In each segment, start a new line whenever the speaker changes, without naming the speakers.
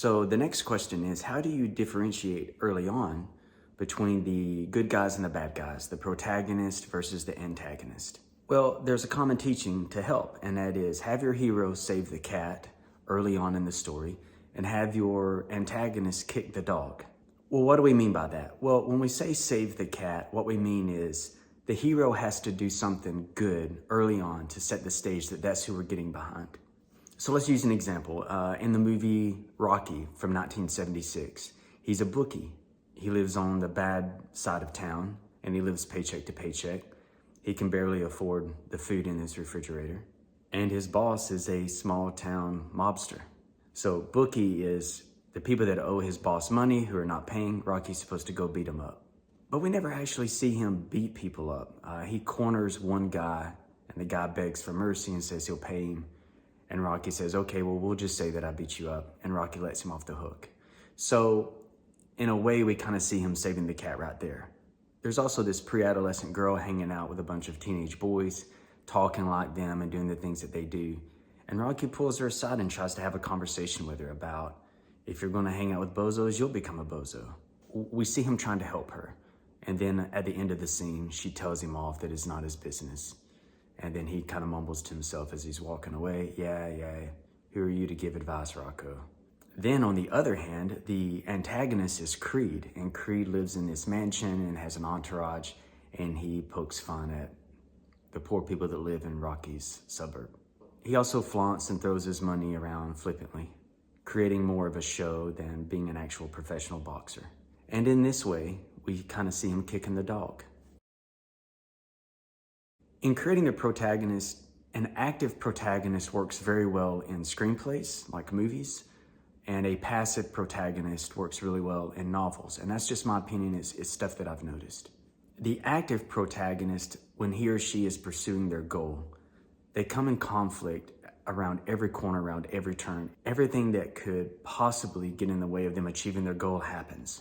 So the next question is, how do you differentiate early on between the good guys and the bad guys, the protagonist versus the antagonist? Well, there's a common teaching to help, and that is have your hero save the cat early on in the story and have your antagonist kick the dog. Well, what do we mean by that? Well, when we say save the cat, what we mean is the hero has to do something good early on to set the stage that that's who we're getting behind. So let's use an example. In the movie Rocky from 1976, he's a bookie. He lives on the bad side of town and he lives paycheck to paycheck. He can barely afford the food in his refrigerator. And his boss is a small town mobster. So bookie is the people that owe his boss money who are not paying. Rocky's supposed to go beat them up. But we never actually see him beat people up. He corners one guy and the guy begs for mercy and says he'll pay him. And Rocky says, okay, well, we'll just say that I beat you up. And Rocky lets him off the hook. So in a way, we kind of see him saving the cat right there. There's also this pre-adolescent girl hanging out with a bunch of teenage boys, talking like them and doing the things that they do. And Rocky pulls her aside and tries to have a conversation with her about, if you're going to hang out with bozos, you'll become a bozo. We see him trying to help her. And then at the end of the scene, she tells him off that it's not his business. And then he kind of mumbles to himself as he's walking away, yeah, who are you to give advice, Rocco? Then on the other hand, the antagonist is Creed, and Creed lives in this mansion and has an entourage, and he pokes fun at the poor people that live in Rocky's suburb. He also flaunts and throws his money around flippantly, creating more of a show than being an actual professional boxer. And in this way, we kind of see him kicking the dog. In creating a protagonist, an active protagonist works very well in screenplays, like movies, and a passive protagonist works really well in novels. And that's just my opinion, it's stuff that I've noticed. The active protagonist, when he or she is pursuing their goal, they come in conflict around every corner, around every turn. Everything that could possibly get in the way of them achieving their goal happens.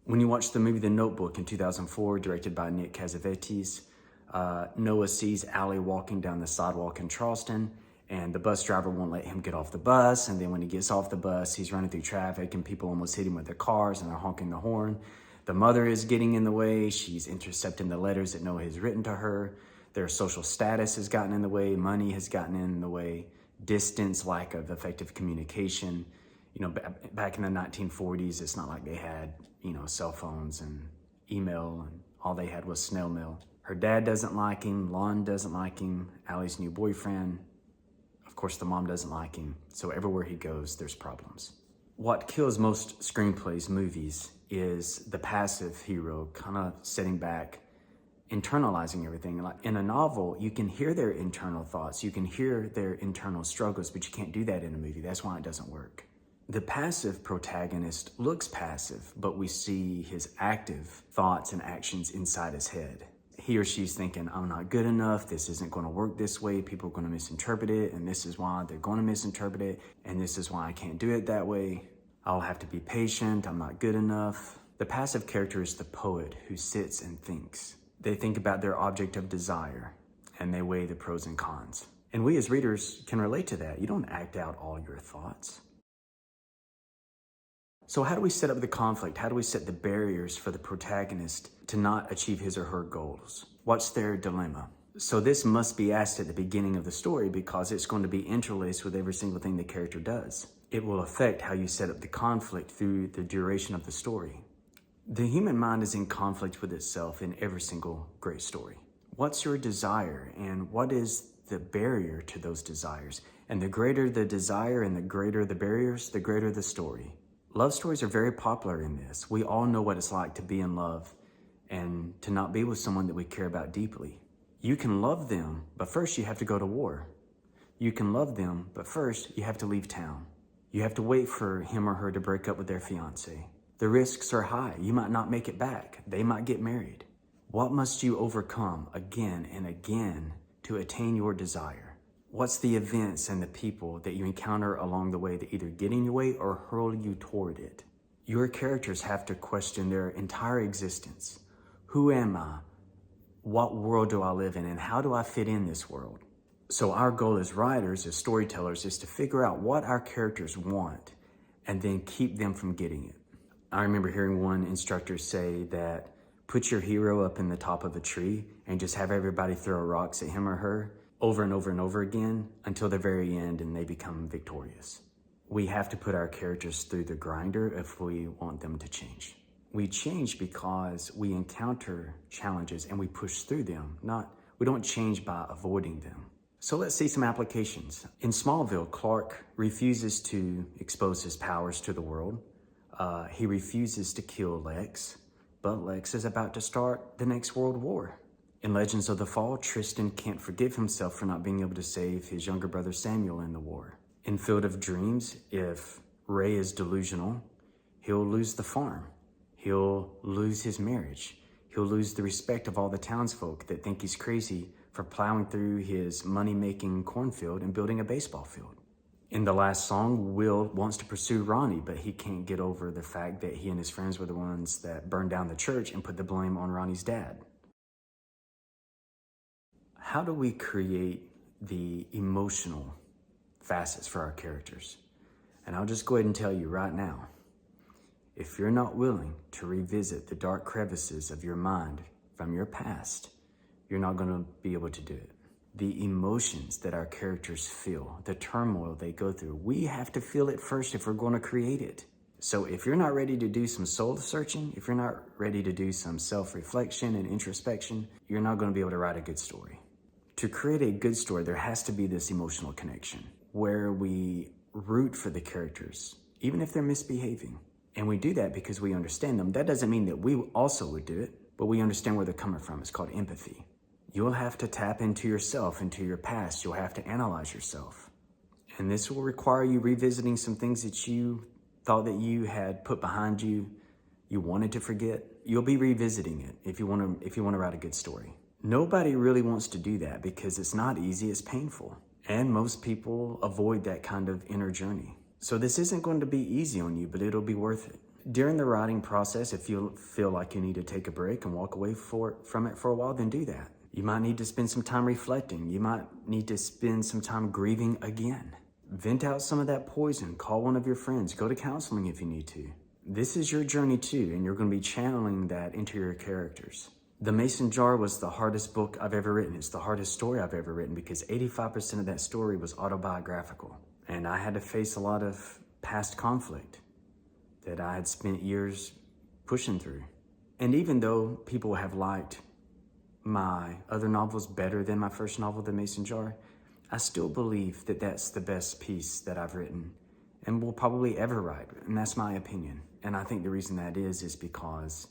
When you watch the movie The Notebook in 2004, directed by Nick Cassavetes, Noah sees Allie walking down the sidewalk in Charleston, and the bus driver won't let him get off the bus. And then when he gets off the bus, he's running through traffic and people almost hit him with their cars and they're honking the horn. The mother is getting in the way. She's intercepting the letters that Noah has written to her. Their social status has gotten in the way. Money has gotten in the way. Distance, lack of effective communication. You know, back in the 1940s, it's not like they had, cell phones and email, and all they had was snail mail. Her dad doesn't like him. Lon doesn't like him. Allie's new boyfriend. Of course, the mom doesn't like him. So everywhere he goes, there's problems. What kills most screenplays, movies, is the passive hero kind of sitting back, internalizing everything. Like in a novel, you can hear their internal thoughts, you can hear their internal struggles, but you can't do that in a movie. That's why it doesn't work. The passive protagonist looks passive, but we see his active thoughts and actions inside his head. He or she's thinking, I'm not good enough, this isn't going to work this way, people are going to misinterpret it, and this is why they're going to misinterpret it, and this is why I can't do it that way. I'll have to be patient, I'm not good enough. The passive character is the poet who sits and thinks. They think about their object of desire, and they weigh the pros and cons. And we as readers can relate to that. You don't act out all your thoughts. So how do we set up the conflict? How do we set the barriers for the protagonist to not achieve his or her goals? What's their dilemma? So this must be asked at the beginning of the story because it's going to be interlaced with every single thing the character does. It will affect how you set up the conflict through the duration of the story. The human mind is in conflict with itself in every single great story. What's your desire and what is the barrier to those desires? And the greater the desire and the greater the barriers, the greater the story. Love stories are very popular in this. We all know what it's like to be in love and to not be with someone that we care about deeply. You can love them, but first you have to go to war. You can love them, but first you have to leave town. You have to wait for him or her to break up with their fiance. The risks are high. You might not make it back. They might get married. What must you overcome again and again to attain your desire? What's the events and the people that you encounter along the way that either get in your way or hurl you toward it? Your characters have to question their entire existence. Who am I? What world do I live in? And how do I fit in this world? So our goal as writers, as storytellers, is to figure out what our characters want and then keep them from getting it. I remember hearing one instructor say that put your hero up in the top of a tree and just have everybody throw rocks at him or her over and over and over again until the very end and they become victorious. We have to put our characters through the grinder if we want them to change. We change because we encounter challenges and we push through them, we don't change by avoiding them. So let's see some applications. In Smallville, Clark refuses to expose his powers to the world. He refuses to kill Lex, but Lex is about to start the next World War. In Legends of the Fall, Tristan can't forgive himself for not being able to save his younger brother Samuel in the war. In Field of Dreams, if Ray is delusional, he'll lose the farm. He'll lose his marriage. He'll lose the respect of all the townsfolk that think he's crazy for plowing through his money-making cornfield and building a baseball field. In the last song, Will wants to pursue Ronnie, but he can't get over the fact that he and his friends were the ones that burned down the church and put the blame on Ronnie's dad. How do we create the emotional facets for our characters? And I'll just go ahead and tell you right now, if you're not willing to revisit the dark crevices of your mind from your past, you're not going to be able to do it. The emotions that our characters feel, the turmoil they go through, we have to feel it first if we're going to create it. So if you're not ready to do some soul searching, if you're not ready to do some self-reflection and introspection, you're not going to be able to write a good story. To create a good story, there has to be this emotional connection where we root for the characters, even if they're misbehaving. And we do that because we understand them. That doesn't mean that we also would do it, but we understand where they're coming from. It's called empathy. You'll have to tap into yourself, into your past. You'll have to analyze yourself. And this will require you revisiting some things that you thought that you had put behind you, you wanted to forget. You'll be revisiting it if you want to write a good story. Nobody really wants to do that because it's not easy, it's painful. And most people avoid that kind of inner journey. So this isn't going to be easy on you, but it'll be worth it. During the writing process, if you feel like you need to take a break and walk away from it for a while, then do that. You might need to spend some time reflecting. You might need to spend some time grieving again. Vent out some of that poison. Call one of your friends. Go to counseling if you need to. This is your journey too, and you're going to be channeling that into your characters. The Mason Jar was the hardest book I've ever written. It's the hardest story I've ever written because 85% of that story was autobiographical. And I had to face a lot of past conflict that I had spent years pushing through. And even though people have liked my other novels better than my first novel, The Mason Jar, I still believe that that's the best piece that I've written and will probably ever write. And that's my opinion. And I think the reason that is because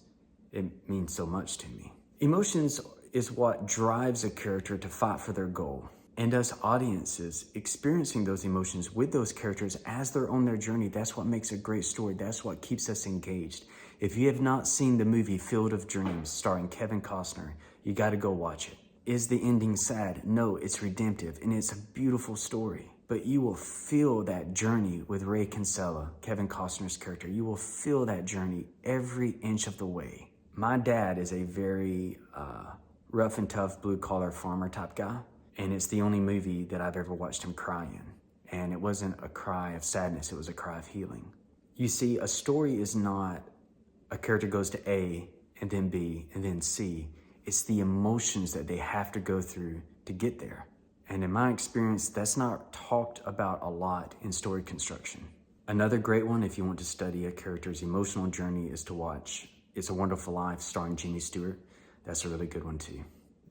it means so much to me. Emotions is what drives a character to fight for their goal. And us audiences experiencing those emotions with those characters as they're on their journey, that's what makes a great story. That's what keeps us engaged. If you have not seen the movie Field of Dreams starring Kevin Costner, you got to go watch it. Is the ending sad? No, it's redemptive and it's a beautiful story. But you will feel that journey with Ray Kinsella, Kevin Costner's character. You will feel that journey every inch of the way. My dad is a very rough and tough blue-collar farmer type guy. And it's the only movie that I've ever watched him cry in. And it wasn't a cry of sadness, it was a cry of healing. You see, a story is not a character goes to A and then B and then C. It's the emotions that they have to go through to get there. And in my experience, that's not talked about a lot in story construction. Another great one, if you want to study a character's emotional journey, is to watch It's a Wonderful Life starring Jimmy Stewart. That's a really good one too.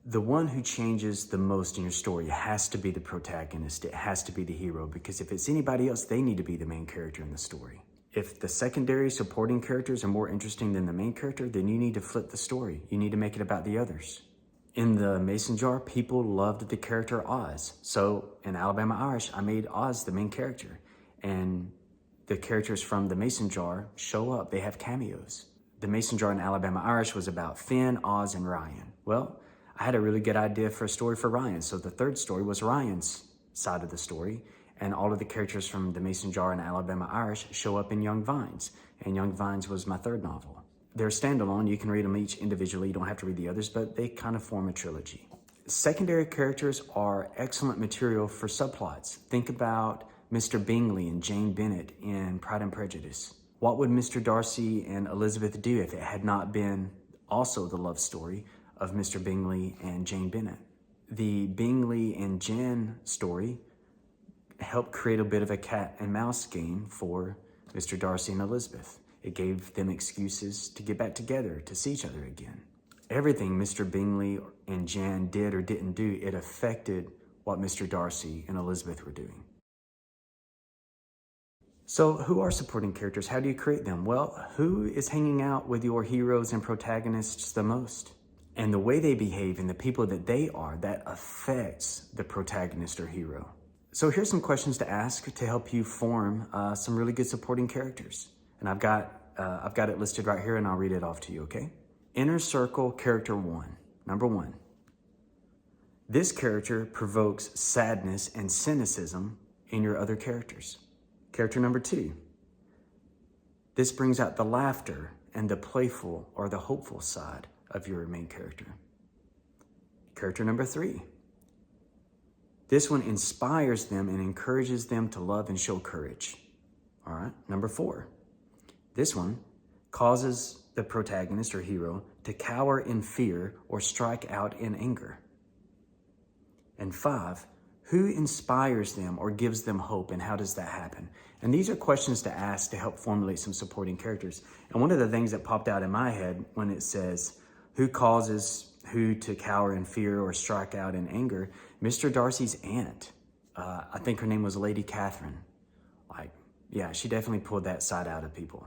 The one who changes the most in your story has to be the protagonist. It has to be the hero, because if it's anybody else, they need to be the main character in the story. If the secondary supporting characters are more interesting than the main character, then you need to flip the story. You need to make it about the others. In the Mason Jar, people loved the character Oz. So in Alabama Irish, I made Oz the main character. And the characters from the Mason Jar show up. They have cameos. The Mason Jar in Alabama Irish was about Finn, Oz, and Ryan. Well, I had a really good idea for a story for Ryan. So the third story was Ryan's side of the story. And all of the characters from the Mason Jar and Alabama Irish show up in Young Vines. And Young Vines was my third novel. They're standalone. You can read them each individually. You don't have to read the others, but they kind of form a trilogy. Secondary characters are excellent material for subplots. Think about Mr. Bingley and Jane Bennet in Pride and Prejudice? What would Mr. Darcy and Elizabeth do if it had not been also the love story of Mr. Bingley and Jane Bennet? The Bingley and Jen story helped create a bit of a cat and mouse game for Mr. Darcy and Elizabeth. It gave them excuses to get back together, to see each other again. Everything Mr. Bingley and Jan did or didn't do, it affected what Mr. Darcy and Elizabeth were doing. So who are supporting characters? How do you create them? Well, who is hanging out with your heroes and protagonists the most? And the way they behave and the people that they are, that affects the protagonist or hero. So here's some questions to ask to help you form some really good supporting characters. And I've got it listed right here, and I'll read it off to you, okay? Inner circle character 1. Number 1. This character provokes sadness and cynicism in your other characters. Character number 2. This brings out the laughter and the playful or the hopeful side of your main character. Character number 3. This one inspires them and encourages them to love and show courage. All right. Number 4. This one causes the protagonist or hero to cower in fear or strike out in anger. And 5, who inspires them or gives them hope, and how does that happen? And these are questions to ask to help formulate some supporting characters. And one of the things that popped out in my head when it says, who causes who to cower in fear or strike out in anger? Mr. Darcy's aunt. I think her name was Lady Catherine. She definitely pulled that side out of people.